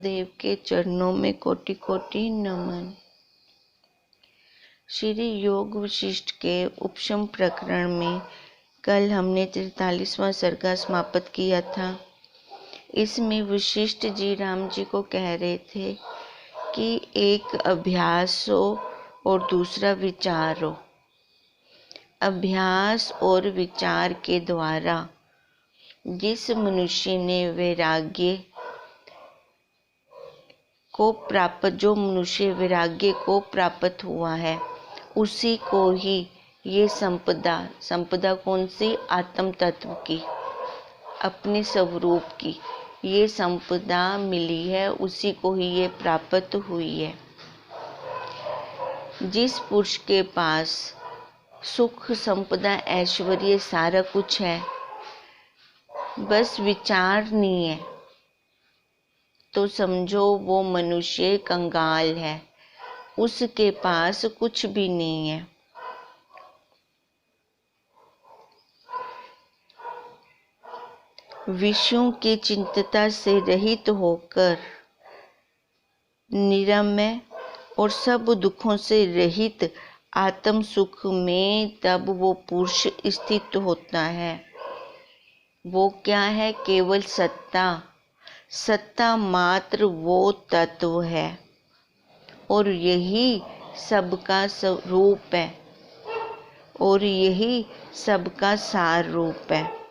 देव के चरणों में कोटि कोटि नमन। श्री योग वशिष्ठ के उपशम प्रकरण में कल हमने 43वां सर्गा समाप्त किया था। इसमें वशिष्ठ जी राम जी को कह रहे थे कि एक अभ्यास हो और दूसरा विचार हो। अभ्यास और विचार के द्वारा जिस मनुष्य ने वैराग्य को प्राप्त जो मनुष्य वैराग्य को प्राप्त हुआ है उसी को ही ये संपदा कौन सी? आत्म तत्व की, अपने स्वरूप की ये संपदा मिली है, उसी को ही ये प्राप्त हुई है। जिस पुरुष के पास सुख संपदा ऐश्वर्य सारा कुछ है, बस विचार नहीं है, तो समझो वो मनुष्य कंगाल है, उसके पास कुछ भी नहीं है। विषयों की चिंता से रहित होकर निरामय और सब दुखों से रहित आत्म सुख में तब वो पुरुष स्थित होता है। वो क्या है? केवल सत्ता मात्र वो तत्व है और यही सबका स्वरूप है और यही सबका सार रूप है।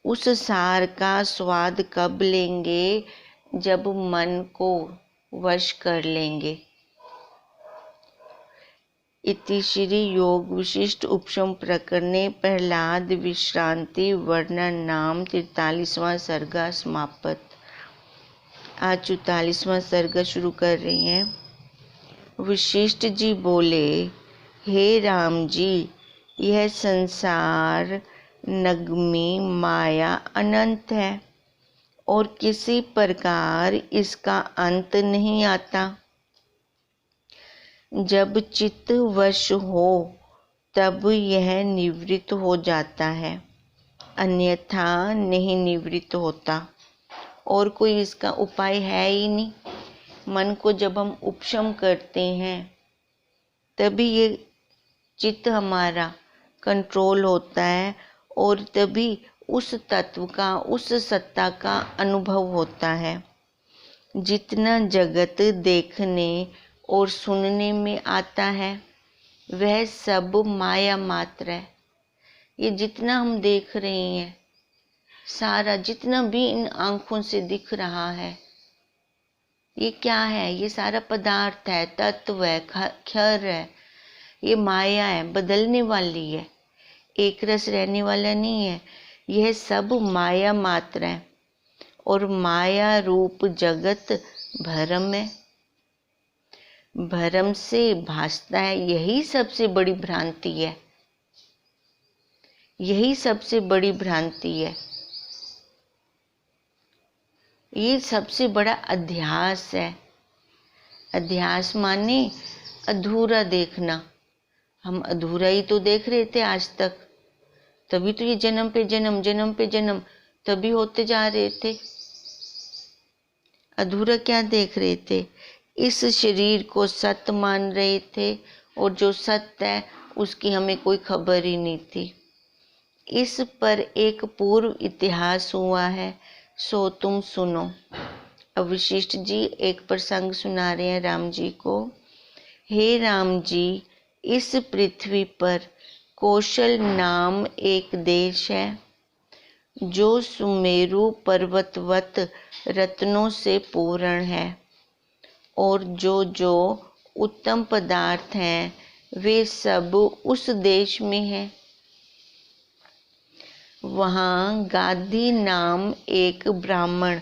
उस सार का स्वाद कब लेंगे? जब मन को वश कर लेंगे। इति श्री योग वशिष्ठ उपशम प्रकरणे प्रहलाद विश्रांति वर्णन नाम 43वां सर्गा समाप्त। आज 44वां सर्गा शुरू कर रही हैं। वशिष्ठ जी बोले, हे राम जी, यह संसार नगमी माया अनंत है और किसी प्रकार इसका अंत नहीं आता। जब चित्त वश हो तब यह निवृत्त हो जाता है, अन्यथा नहीं निवृत्त होता। और कोई इसका उपाय है ही नहीं। मन को जब हम उपशम करते हैं तभी ये चित्त हमारा कंट्रोल होता है और तभी उस तत्व का, उस सत्ता का अनुभव होता है। जितना जगत देखने और सुनने में आता है वह सब माया मात्र है। ये जितना हम देख रहे हैं, सारा जितना भी इन आंखों से दिख रहा है, ये क्या है? ये सारा पदार्थ है, तत्व है, क्षर है। ये माया है, बदलने वाली है, एक रस रहने वाला नहीं है। यह सब माया मात्र है और माया रूप जगत भ्रम है, भ्रम से भासता है। यही सबसे बड़ी भ्रांति है, यही सबसे बड़ी भ्रांति है। ये सबसे बड़ा अध्यास है। अध्यास माने अधूरा देखना। हम अधूरा ही तो देख रहे थे आज तक, तभी तो ये जन्म पे जन्म, जन्म पे जन्म तभी होते जा रहे थे। अधूरा क्या देख रहे थे? इस शरीर को सत्य मान रहे थे और जो सत्य है उसकी हमें कोई खबर ही नहीं थी। इस पर एक पूर्व इतिहास हुआ है, सो तुम सुनो। अब वशिष्ठ जी एक प्रसंग सुना रहे हैं राम जी को। हे राम जी, इस पृथ्वी पर कौशल नाम एक देश है जो सुमेरु पर्वतवत रत्नों से पूर्ण है और जो उत्तम पदार्थ हैं वे सब उस देश में हैं। वहाँ गाधी नाम एक ब्राह्मण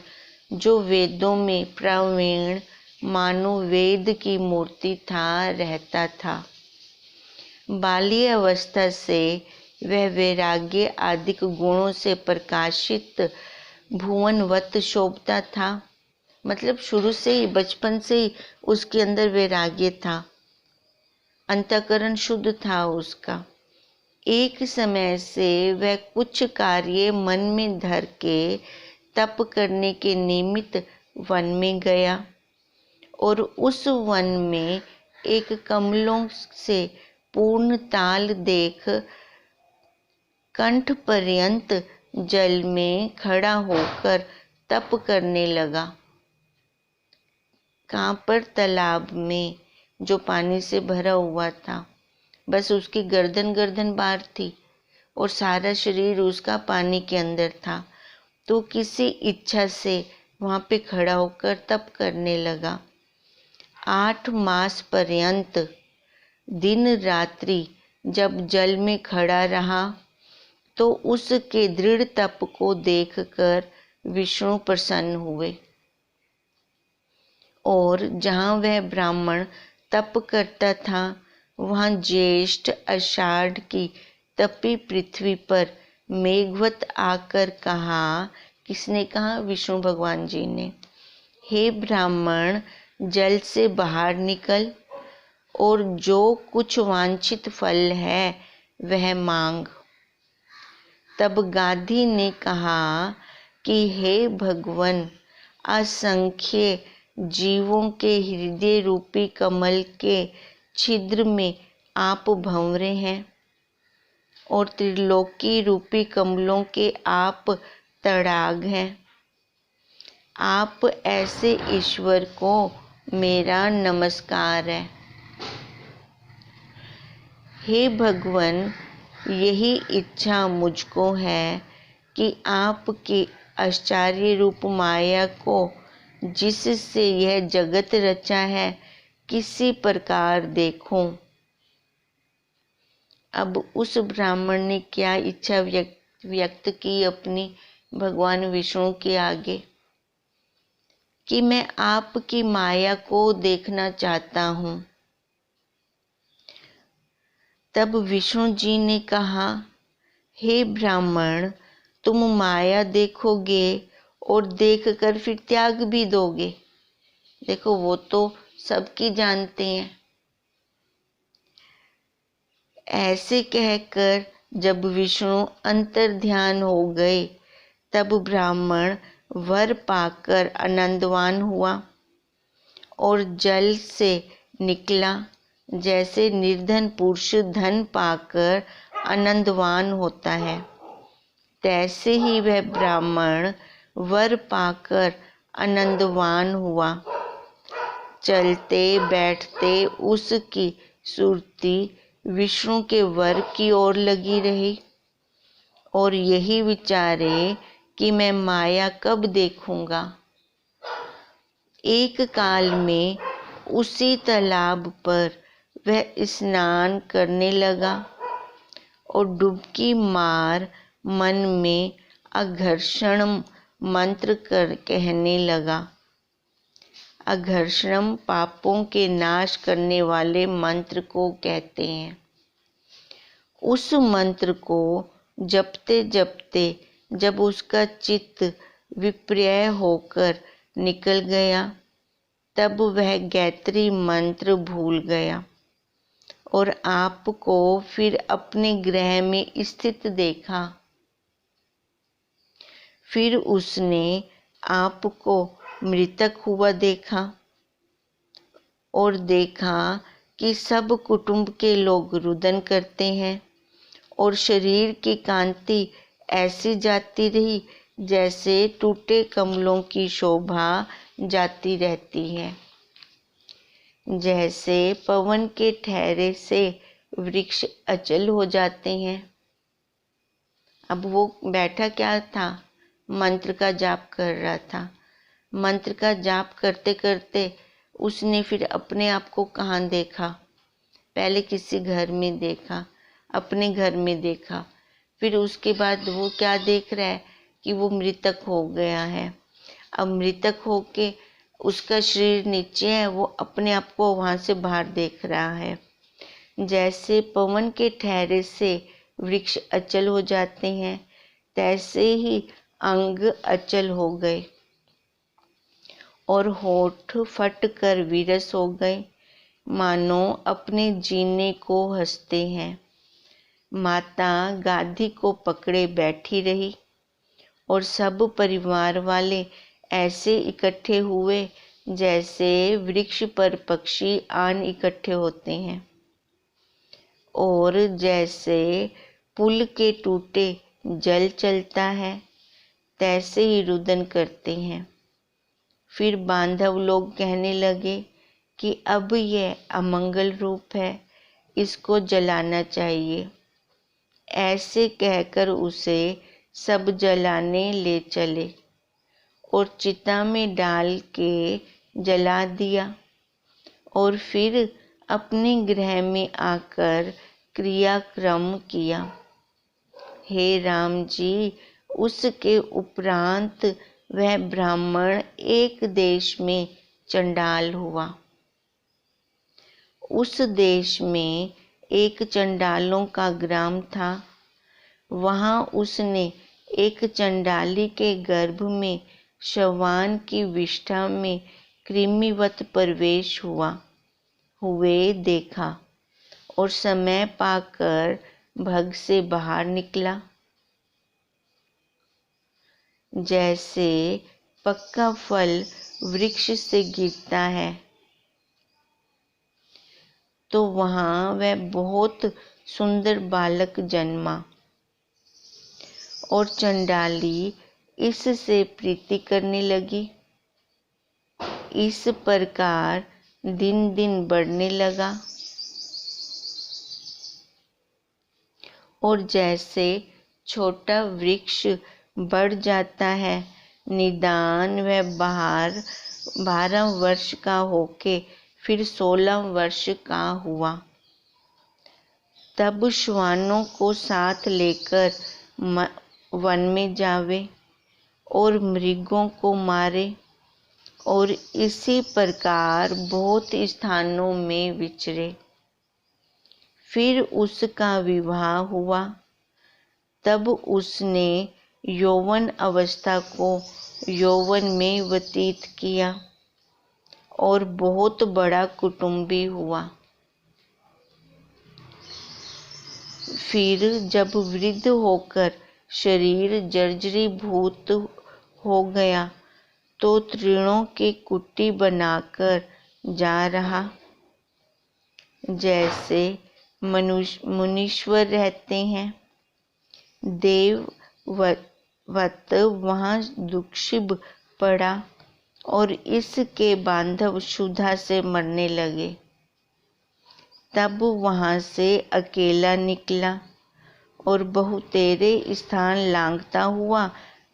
जो वेदों में प्रवीण मानो वेद की मूर्ति था, रहता था। बाल्य अवस्था से वह वैराग्य आदि गुणों से प्रकाशित भुवनवत शोभता था। मतलब शुरू से ही, बचपन से ही उसके अंदर वैराग्य था, अंतःकरण शुद्ध था उसका। एक समय से वह कुछ कार्य मन में धर के तप करने के निमित्त वन में गया और उस वन में एक कमलों से पूर्ण ताल देख कंठ पर्यंत जल में खड़ा होकर तप करने लगा। कहाँ पर? तालाब में, जो पानी से भरा हुआ था। बस उसकी गर्दन बाहर थी और सारा शरीर उसका पानी के अंदर था। तो किसी इच्छा से वहाँ पे खड़ा होकर तप करने लगा। 8 मास पर्यंत दिन रात्रि जब जल में खड़ा रहा तो उसके दृढ़ तप को देखकर विष्णु प्रसन्न हुए और जहाँ वह ब्राह्मण तप करता था वहाँ ज्येष्ठ आषाढ़ की तपी पृथ्वी पर मेघवत आकर कहा। किसने कहा? विष्णु भगवान जी ने, हे ब्राह्मण, जल से बाहर निकल और जो कुछ वांछित फल है वह मांग। तब गाधी ने कहा कि हे भगवन, असंख्य जीवों के हृदय रूपी कमल के छिद्र में आप भंवरे हैं और त्रिलोकी रूपी कमलों के आप तड़ाग हैं। आप ऐसे ईश्वर को मेरा नमस्कार है। हे भगवन, यही इच्छा मुझको है कि आपकी आश्चर्य रूप माया को, जिससे यह जगत रचा है, किसी प्रकार देखूं। अब उस ब्राह्मण ने क्या इच्छा व्यक्त की अपनी भगवान विष्णु के आगे कि मैं आपकी माया को देखना चाहता हूँ। तब विष्णु जी ने कहा, हे ब्राह्मण, तुम माया देखोगे और देखकर फिर त्याग भी दोगे। देखो, वो तो सबकी जानते हैं। ऐसे कहकर जब विष्णु अंतर ध्यान हो गए तब ब्राह्मण वर पाकर आनंदवान हुआ और जल से निकला जैसे निर्धन पुरुष धन पाकर आनंदवान होता है, तैसे ही वह ब्राह्मण वर पाकर आनंदवान हुआ। चलते बैठते उसकी सुरती विष्णु के वर की ओर लगी रही और यही विचारे कि मैं माया कब देखूंगा। एक काल में उसी तालाब पर वह स्नान करने लगा और डुबकी मार मन में अघर्षण मंत्र कहने लगा। अघर्षण पापों के नाश करने वाले मंत्र को कहते हैं। उस मंत्र को जपते जपते जब उसका चित्त विपर्य होकर निकल गया तब वह गायत्री मंत्र भूल गया और आपको फिर अपने गृह में स्थित देखा। फिर उसने आपको मृतक हुआ देखा और देखा कि सब कुटुंब के लोग रुदन करते हैं और शरीर की कांति ऐसी जाती रही जैसे टूटे कमलों की शोभा जाती रहती है। जैसे पवन के ठहरे से वृक्ष अचल हो जाते हैं। अब वो बैठा क्या था? मंत्र का जाप कर रहा था। मंत्र का जाप करते करते उसने फिर अपने आप को कहाँ देखा? पहले किसी घर में देखा, अपने घर में देखा, फिर उसके बाद वो क्या देख रहा है कि वो मृतक हो गया है। अब मृतक होके उसका शरीर नीचे है, वो अपने आप को वहाँ से बाहर देख रहा है। जैसे पवन के ठहरे से वृक्ष अचल हो जाते हैं, तैसे ही अंग अचल हो गए और होठ फट कर विरस हो गए, मानो अपने जीने को हंसते हैं। माता गादी को पकड़े बैठी रही और सब परिवार वाले ऐसे इकट्ठे हुए जैसे वृक्ष पर पक्षी आन इकट्ठे होते हैं, और जैसे पुल के टूटे जल चलता है तैसे ही रुदन करते हैं। फिर बांधव लोग कहने लगे कि अब यह अमंगल रूप है, इसको जलाना चाहिए। ऐसे कहकर उसे सब जलाने ले चले और चिता में डाल के जला दिया, और फिर अपने गृह में आकर क्रियाक्रम किया। हे राम जी, उसके उपरांत वह ब्राह्मण एक देश में चंडाल हुआ। उस देश में एक चंडालों का ग्राम था। वहाँ उसने एक चंडाली के गर्भ में शवान की विष्ठा में कृमिवत प्रवेश हुए देखा, और समय पाकर भग से बाहर निकला। जैसे पक्का फल वृक्ष से गिरता है, तो वहाँ वह बहुत सुंदर बालक जन्मा, और चंडाली इससे प्रीति करने लगी। इस प्रकार दिन दिन बढ़ने लगा, और जैसे छोटा वृक्ष बढ़ जाता है, निदान वह 12 वर्ष का होके फिर 16 वर्ष का हुआ। तब श्वानों को साथ लेकर वन में जावे और मृगों को मारे, और इसी प्रकार बहुत स्थानों में विचरे। फिर उसका विवाह हुआ। तब उसने यौवन अवस्था को यौवन में व्यतीत किया, और बहुत बड़ा कुटुंबी हुआ। फिर जब वृद्ध होकर शरीर जर्जरीभूत हो गया, तो तृणों की कुट्टी बनाकर जा रहा। जैसे मुनीश्वर रहते हैं, देववत वहाँ दुष्भिक्ष पड़ा, और इसके बांधव क्षुधा से मरने लगे। तब वहाँ से अकेला निकला और बहुतेरे स्थान लांघता हुआ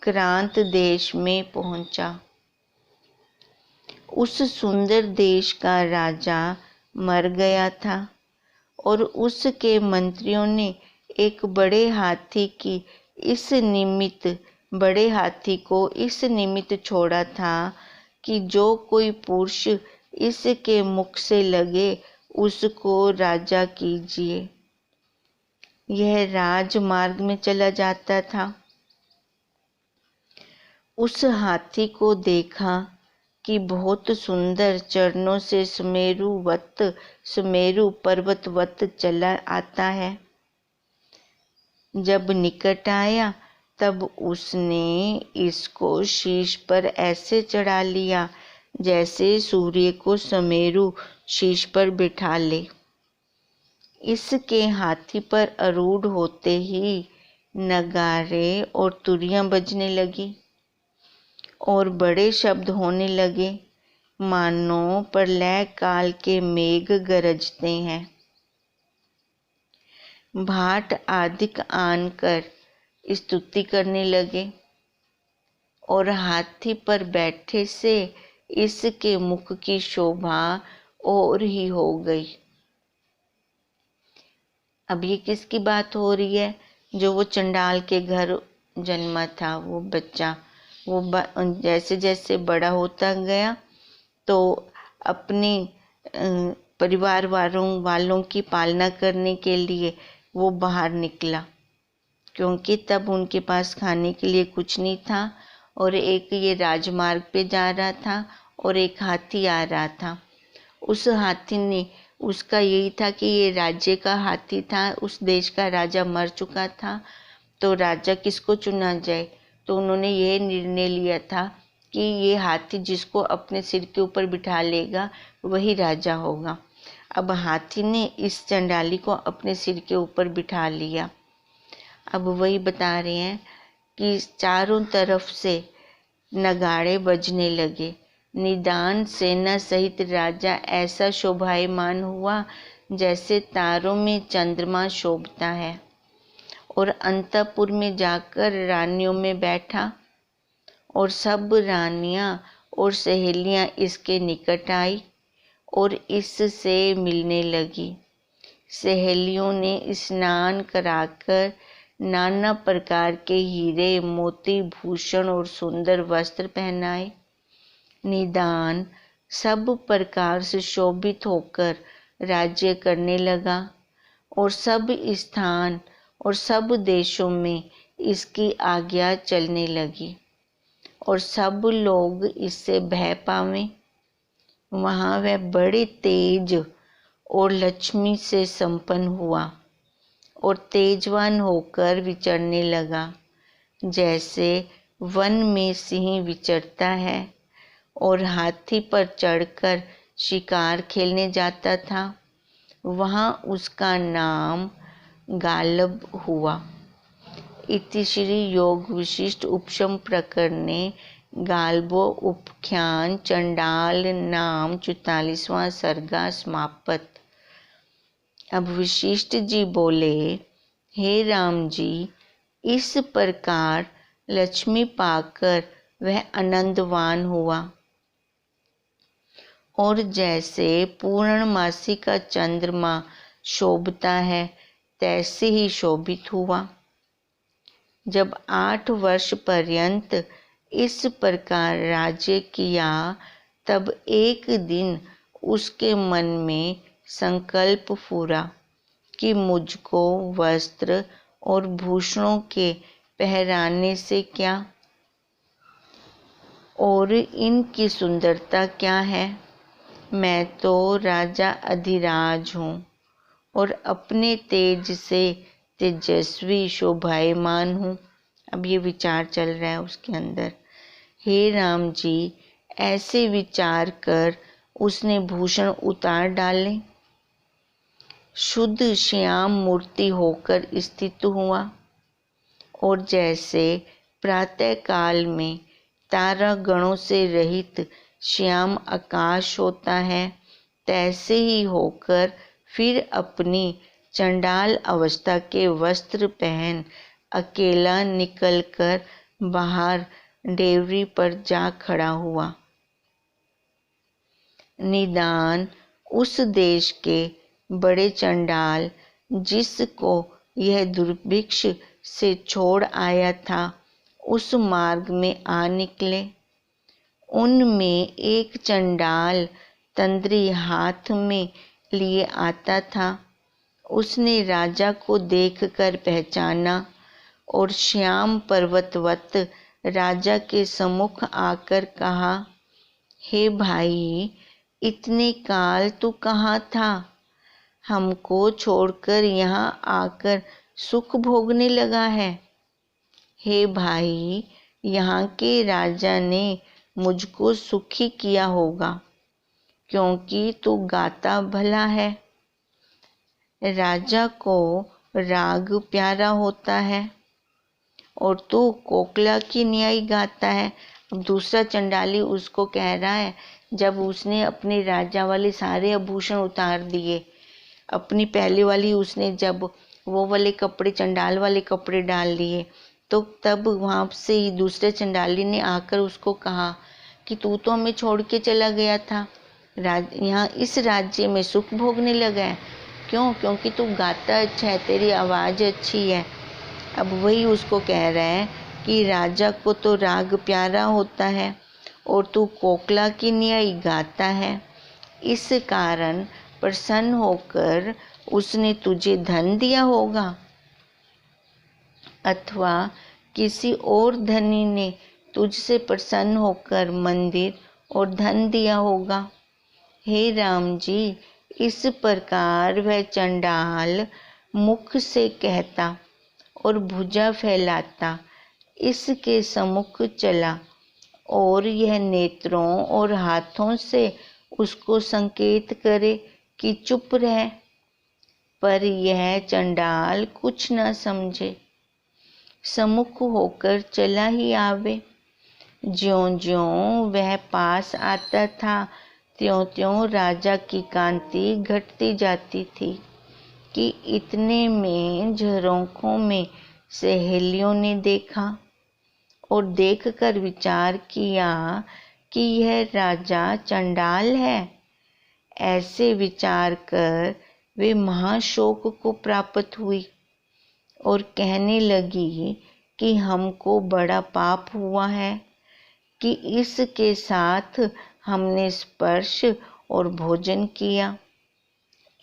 क्रांत देश में पहुँचा। उस सुंदर देश का राजा मर गया था, और उसके मंत्रियों ने एक बड़े हाथी को इस निमित्त छोड़ा था कि जो कोई पुरुष इसके मुख से लगे उसको राजा कीजिए। यह राजमार्ग में चला जाता था। उस हाथी को देखा कि बहुत सुंदर चरणों से सुमेरु पर्वतवत चला आता है। जब निकट आया, तब उसने इसको शीश पर ऐसे चढ़ा लिया जैसे सूर्य को सुमेरु शीश पर बिठा ले। इसके हाथी पर आरूढ़ होते ही नगारे और तुरियां बजने लगी, और बड़े शब्द होने लगे, मानो प्रलय काल के मेघ गरजते हैं। भाट आदिक आन कर स्तुति करने लगे, और हाथी पर बैठे से इसके मुख की शोभा और ही हो गई। अब ये किसकी बात हो रही है? जो वो चंडाल के घर जन्मा था वो बच्चा, वो जैसे जैसे बड़ा होता गया तो अपने परिवार वालों की पालना करने के लिए वो बाहर निकला, क्योंकि तब उनके पास खाने के लिए कुछ नहीं था, और एक ये राजमार्ग पे जा रहा था और एक हाथी आ रहा था। उस हाथी ने, उसका यही था कि ये राज्य का हाथी था, उस देश का राजा मर चुका था, तो राजा किसको चुना जाए? तो उन्होंने यह निर्णय लिया था कि ये हाथी जिसको अपने सिर के ऊपर बिठा लेगा वही राजा होगा। अब हाथी ने इस चंडाली को अपने सिर के ऊपर बिठा लिया। अब वही बता रहे हैं कि चारों तरफ से नगाड़े बजने लगे। निदान सेना सहित राजा ऐसा शोभायमान हुआ जैसे तारों में चंद्रमा शोभता है, और अंतपुर में जाकर रानियों में बैठा, और सब रानियां और सहेलियां इसके निकट आई और इससे मिलने लगी। सहेलियों ने स्नान कराकर नाना प्रकार के हीरे, मोती, भूषण और सुंदर वस्त्र पहनाए। निदान सब प्रकार से शोभित होकर राज्य करने लगा, और सब स्थान और सब देशों में इसकी आज्ञा चलने लगी, और सब लोग इससे भय पावें। वहाँ वह बड़े तेज और लक्ष्मी से संपन्न हुआ और तेजवान होकर विचरने लगा, जैसे वन में सिंह विचरता है, और हाथी पर चढ़कर शिकार खेलने जाता था। वहाँ उसका नाम गालब हुआ। इति श्री योग विशिष्ट उपशम प्रकरणे गाल्बो उपख्यान चंडाल नाम 44वां सर्गा समाप्त। अब वशिष्ठ जी बोले, हे राम जी, इस प्रकार लक्ष्मी पाकर वह आनंदवान हुआ, और जैसे पूर्णमासी का चंद्रमा शोभता है तैसे ही शोभित हुआ। जब 8 वर्ष पर्यंत इस प्रकार राज्य किया, तब एक दिन उसके मन में संकल्प फूरा कि मुझको वस्त्र और भूषणों के पहराने से क्या, और इनकी सुंदरता क्या है। मैं तो राजा अधिराज हूँ और अपने तेज से तेजस्वी शोभायमान हूँ। अब ये विचार चल रहा है उसके अंदर। हे राम जी, ऐसे विचार कर उसने भूषण उतार डाले, शुद्ध श्याम मूर्ति होकर स्थित हुआ, और जैसे प्रातः काल में तारा गणों से रहित श्याम आकाश होता है, तैसे ही होकर फिर अपनी चंडाल अवस्था के वस्त्र पहन अकेला निकलकर बाहर डेवरी पर जा खड़ा हुआ। निदान उस देश के बड़े चंडाल जिसको यह दुर्भिक्ष से छोड़ आया था, उस मार्ग में आ निकले। उनमें एक चंडाल तंद्री हाथ में लिए आता था। उसने राजा को देखकर पहचाना और श्याम पर्वतवत राजा के सम्मुख आकर कहा, हे भाई, इतने काल तू कहाँ था? हमको छोड़कर यहाँ आकर सुख भोगने लगा है। हे भाई, यहाँ के राजा ने मुझको सुखी किया होगा, क्योंकि तू गाता भला है। राजा को राग प्यारा होता है और तू कोकिला की न्याय गाता है। अब दूसरा चंडाली उसको कह रहा है, जब उसने अपने राजा वाले सारे आभूषण उतार दिए, अपनी पहले वाली उसने जब वो वाले कपड़े चंडाल वाले कपड़े डाल लिए, तो तब वहाँ से ही दूसरे चंडाली ने आकर उसको कहा कि तू तो हमें छोड़ के चला गया था, यहाँ इस राज्य में सुख भोगने लगा है। क्यों? क्योंकि तू गाता अच्छा है, तेरी आवाज़ अच्छी है। अब वही उसको कह रहा है कि राजा को तो राग प्यारा होता है और तू कोकिला की न्याय गाता है। इस कारण प्रसन्न होकर उसने तुझे धन दिया होगा, अथवा किसी और धनी ने तुझसे प्रसन्न होकर मंदिर और धन दिया होगा। हे राम जी, इस प्रकार वह चंडाल मुख से कहता और भुजा फैलाता इसके सम्मुख चला और यह नेत्रों और हाथों से उसको संकेत करे कि चुप रह, पर यह चंडाल कुछ न समझे, सम्मुख होकर चला ही आवे। ज्यों-ज्यों वह पास आता था, त्यों-त्यों राजा की कांति घटती जाती थी कि इतने में झरोखों में सहेलियों ने देखा और देखकर विचार किया कि यह राजा चंडाल है। ऐसे विचार कर वे महाशोक को प्राप्त हुई और कहने लगी कि हमको बड़ा पाप हुआ है कि इसके साथ हमने स्पर्श और भोजन किया।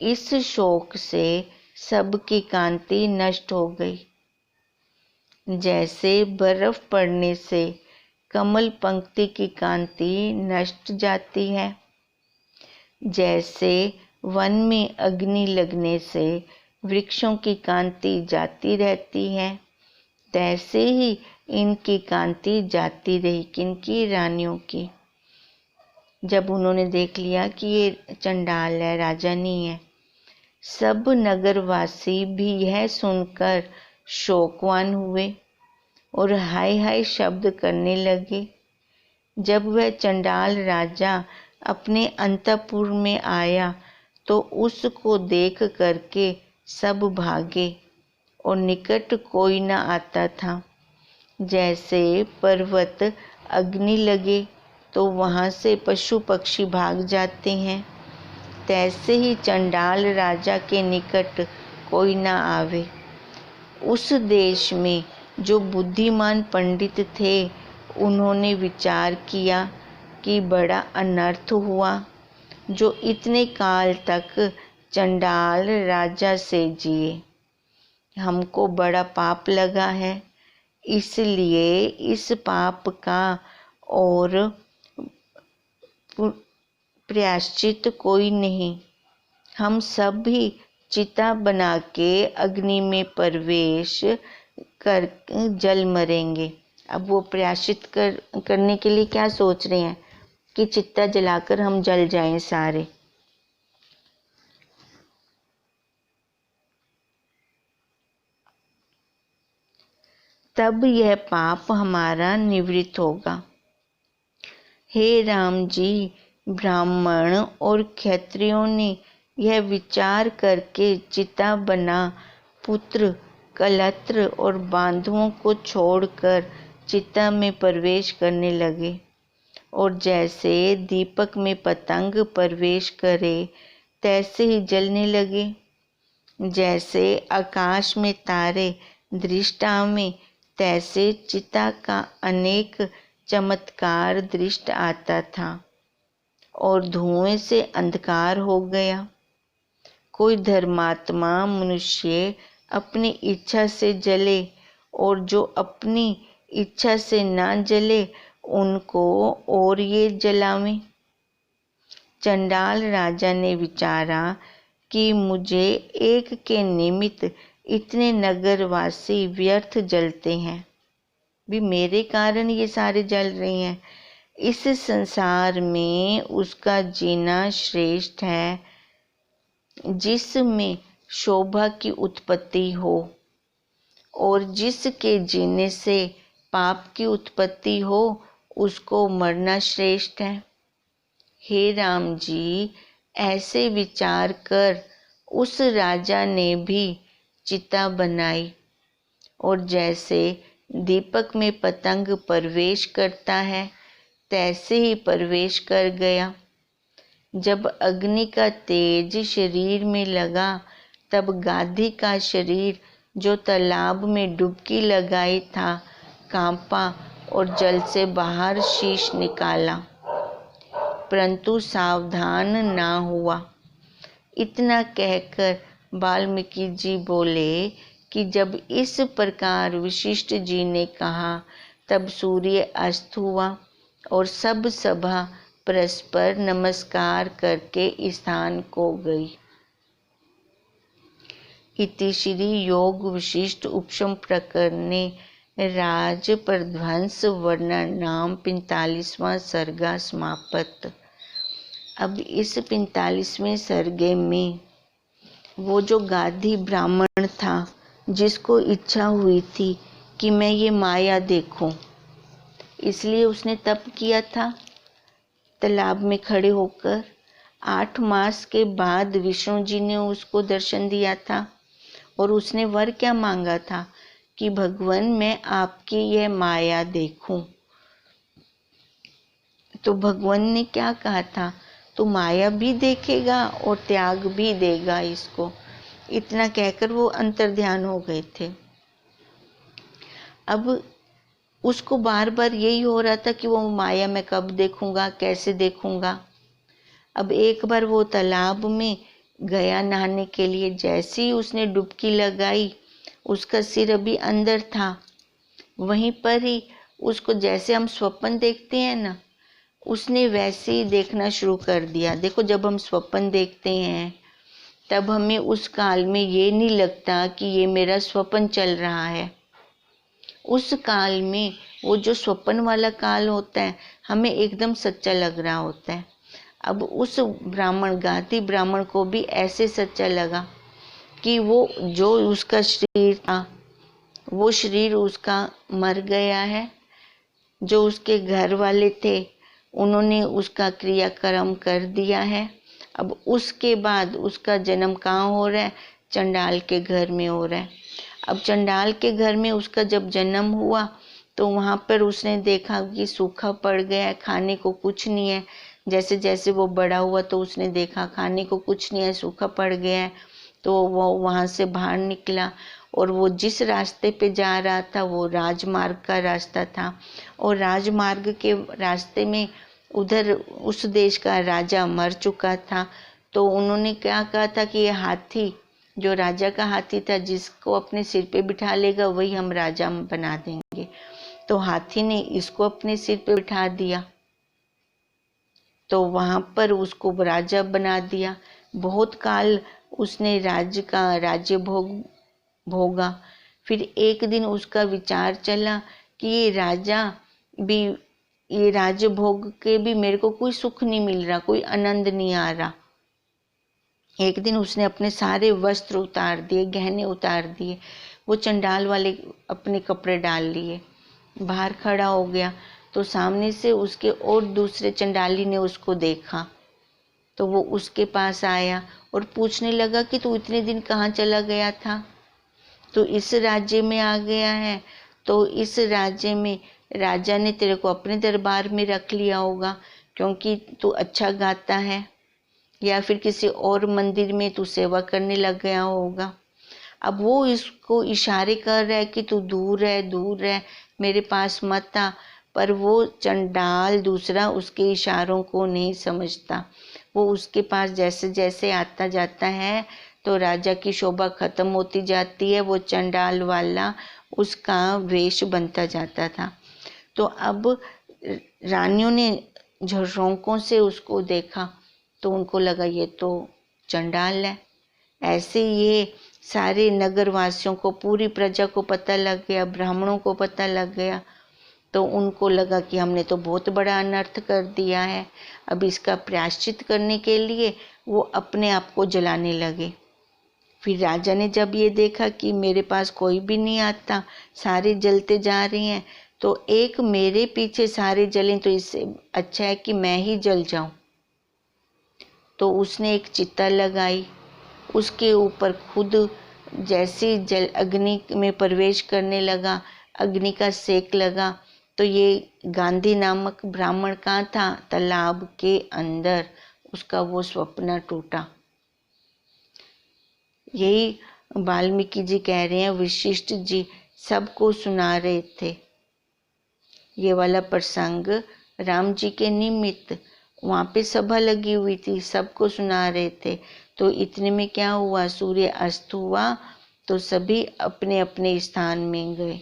इस शोक से सबकी कांति नष्ट हो गई। जैसे बर्फ पड़ने से कमल पंक्ति की कांति नष्ट जाती है, जैसे वन में अग्नि लगने से वृक्षों की कांति जाती रहती है, तैसे ही इनकी कांति जाती रही। किनकी? रानियों की। जब उन्होंने देख लिया कि ये चंडाल है, राजा नहीं है, सब नगरवासी भी यह सुनकर शोकवान हुए और हाय हाय शब्द करने लगे। जब वह चंडाल राजा अपने अंतपुर में आया तो उसको देख करके सब भागे और निकट कोई न आता था। जैसे पर्वत अग्नि लगे तो वहाँ से पशु पक्षी भाग जाते हैं, तैसे ही चंडाल राजा के निकट कोई न आवे। उस देश में जो बुद्धिमान पंडित थे, उन्होंने विचार किया कि बड़ा अनर्थ हुआ, जो इतने काल तक चंडाल राजा से जिए। हमको बड़ा पाप लगा है, इसलिए इस पाप का और प्रायश्चित कोई नहीं। हम सब भी चिता बना के अग्नि में प्रवेश कर जल मरेंगे। अब वो प्रायश्चित करने के लिए क्या सोच रहे हैं कि चिता जलाकर हम जल जाएं सारे। तब यह पाप हमारा निवृत्त होगा। हे राम जी, ब्राह्मण और क्षत्रियों ने यह विचार करके चिता बना पुत्र, कलत्र और बांधुओं को छोड़कर चिता में प्रवेश करने लगे। और जैसे दीपक में पतंग प्रवेश करे, तैसे ही जलने लगे। जैसे आकाश में तारे दृष्ट आवे, तैसे चिता का अनेक चमत्कार दृष्ट आता था और धुएं से अंधकार हो गया। कोई धर्मात्मा मनुष्य अपनी इच्छा से जले और जो अपनी इच्छा से ना जले, उनको और ये जलावे। चंडाल राजा ने विचारा कि मुझे एक के निमित्त इतने नगरवासी व्यर्थ जलते हैं, भी मेरे कारण ये सारे जल रहे हैं। इस संसार में उसका जीना श्रेष्ठ है जिसमें शोभा की उत्पत्ति हो, और जिसके जीने से पाप की उत्पत्ति हो, उसको मरना श्रेष्ठ है। हे राम जी, ऐसे विचार कर उस राजा ने भी चिता बनाई और जैसे दीपक में पतंग प्रवेश करता है, तैसे ही प्रवेश कर गया। जब अग्नि का तेज शरीर में लगा, तब गाधी का शरीर जो तालाब में डुबकी लगाई था, कांपा और जल से बाहर शीश निकाला, परंतु सावधान ना हुआ। इतना कहकर वाल्मीकि जी बोले कि जब इस प्रकार वशिष्ठ जी ने कहा, तब सूर्य अस्त हुआ और सब सभा परस्पर नमस्कार करके स्थान को गई। इति श्री योग वशिष्ठ उपशम प्रकरणे राज प्रध्वंस वर्णन नाम 45वां सर्गा समाप्त। अब इस 45वें सर्गे में वो जो गाधी ब्राह्मण था जिसको इच्छा हुई थी कि मैं ये माया देखूं, इसलिए उसने तप किया था तालाब में खड़े होकर। 8 मास के बाद विष्णु जी ने उसको दर्शन दिया था और उसने वर क्या मांगा था कि भगवान मैं आपकी यह माया देखूं। तो भगवान ने क्या कहा था, तो माया भी देखेगा और त्याग भी देगा इसको। इतना कहकर वो अंतर्ध्यान हो गए थे। अब उसको बार बार यही हो रहा था कि वो माया मैं कब देखूंगा, कैसे देखूंगा। अब एक बार वो तालाब में गया नहाने के लिए। जैसे ही उसने डुबकी लगाई, उसका सिर अभी अंदर था, वहीं पर ही उसको जैसे हम स्वप्न देखते हैं ना, उसने वैसे ही देखना शुरू कर दिया। देखो, जब हम स्वप्न देखते हैं तब हमें उस काल में ये नहीं लगता कि ये मेरा स्वप्न चल रहा है। उस काल में वो जो स्वप्न वाला काल होता है हमें एकदम सच्चा लग रहा होता है। अब उस ब्राह्मण गाती ब्राह्मण को भी ऐसे सच्चा लगा कि वो जो उसका शरीर था वो शरीर उसका मर गया है। जो उसके घर वाले थे उन्होंने उसका क्रियाक्रम कर दिया है। अब उसके बाद उसका जन्म कहाँ हो रहा है, चंडाल के घर में हो रहा है। अब चंडाल के घर में उसका जब जन्म हुआ तो वहाँ पर उसने देखा कि सूखा पड़ गया है, खाने को कुछ नहीं है। जैसे जैसे वो बड़ा हुआ तो उसने देखा खाने को कुछ नहीं है, सूखा पड़ गया है। तो वो वहाँ से बाहर निकला और वो जिस रास्ते पे जा रहा था वो राजमार्ग का रास्ता था। और राजमार्ग के रास्ते में उधर उस देश का राजा मर चुका था। तो उन्होंने क्या कहा था कि ये हाथी, जो राजा का हाथी था, जिसको अपने सिर पे बिठा लेगा वही हम राजा बना देंगे। तो हाथी ने इसको अपने सिर पे बिठा दिया, तो वहां पर उसको राजा बना दिया। बहुत काल उसने राज्य भोगा। फिर एक दिन उसका विचार चला कि ये राज्य भोग के भी मेरे को कोई सुख नहीं मिल रहा, कोई आनंद नहीं आ रहा। एक दिन उसने अपने सारे वस्त्र उतार दिए, गहने उतार दिए, वो चंडाल वाले अपने कपड़े डाल लिए, बाहर खड़ा हो गया। तो सामने से उसके और दूसरे चंडाली ने उसको देखा, तो वो उसके पास आया और पूछने लगा कि तू इतने दिन कहाँ चला गया था। तो इस राज्य में आ गया है, तो इस राज्य में राजा ने तेरे को अपने दरबार में रख लिया होगा क्योंकि तू अच्छा गाता है, या फिर किसी और मंदिर में तू सेवा करने लग गया होगा। अब वो इसको इशारे कर रहा है कि तू दूर रह, दूर रह, मेरे पास मत आ। पर वो चंडाल दूसरा उसके इशारों को नहीं समझता। वो उसके पास जैसे जैसे आता जाता है तो राजा की शोभा खत्म होती जाती है, वो चंडाल वाला उसका वेश बनता जाता था। तो अब रानियों ने झरोकों से उसको देखा तो उनको लगा ये तो चंडाल है। ऐसे ये सारे नगर वासियों को, पूरी प्रजा को पता लग गया, ब्राह्मणों को पता लग गया। तो उनको लगा कि हमने तो बहुत बड़ा अनर्थ कर दिया है। अब इसका प्रायश्चित करने के लिए वो अपने आप को जलाने लगे। फिर राजा ने जब ये देखा कि मेरे पास कोई भी नहीं आता, सारे जलते जा रहे हैं, तो एक मेरे पीछे सारे जलें तो इससे अच्छा है कि मैं ही जल जाऊं। तो उसने एक चिता लगाई, उसके ऊपर खुद जैसे जल अग्नि में प्रवेश करने लगा, अग्नि का सेक लगा। तो ये गांधी नामक ब्राह्मण कहाँ था, तालाब के अंदर। उसका वो स्वप्न टूटा। यही वाल्मीकि जी कह रहे हैं, वशिष्ठ जी सबको सुना रहे थे ये वाला प्रसंग। राम जी के निमित्त वहाँ पे सभा लगी हुई थी, सबको सुना रहे थे। तो इतने में क्या हुआ, सूर्य अस्त हुआ तो सभी अपने अपने स्थान में गए।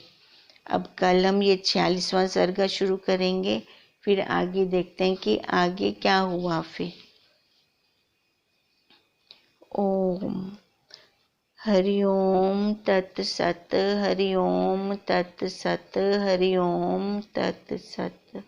अब कल हम ये 46वां सर्गा शुरू करेंगे, फिर आगे देखते हैं कि आगे क्या हुआ। फिर ओम हरि ओम तत्सत। हरि ओम तत्सत। हरि ओम तत्सत।